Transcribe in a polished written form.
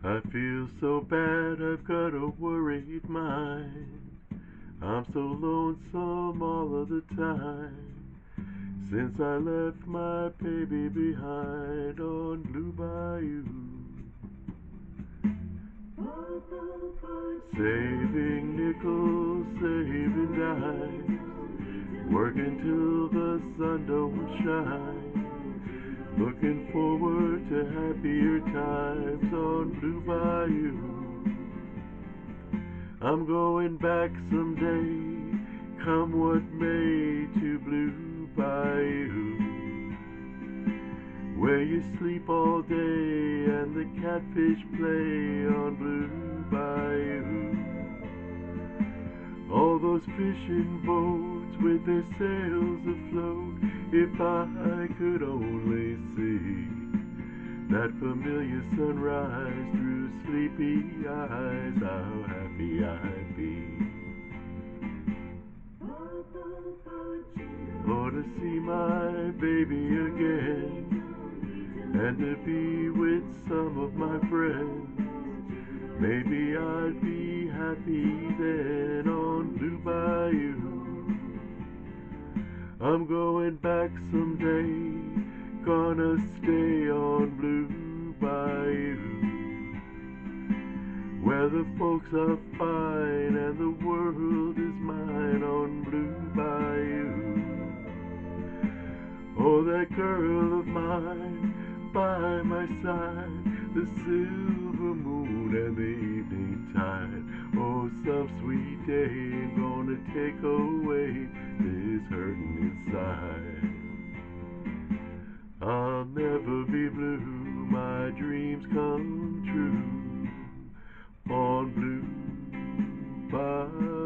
I feel so bad, I've got a worried mind. I'm so lonesome all of the time. Since I left my baby behind on Blue Bayou. Saving nickels, saving dimes, working till the sun don't shine. Looking forward to happier times on Blue Bayou. I'm going back someday, come what may, to Blue Bayou, where you sleep all day and the catfish play on Blue Bayou. All those fishing boats with their sails afloat, if I could only see that familiar sunrise through sleepy eyes, how happy I'd be. Oh, to see my baby again, and to be with some of my friends. Maybe I'd be happy then on Blue Bayou. I'm going back someday, gonna stay on Blue Bayou, where the folks are fine and the world is mine on Blue Bayou. Oh, that girl of mine by my side, the silver moon and the evening tide. Oh, some sweet day gonna take away this hurting inside. I'll never be blue, my dreams come true on Blue Bayou.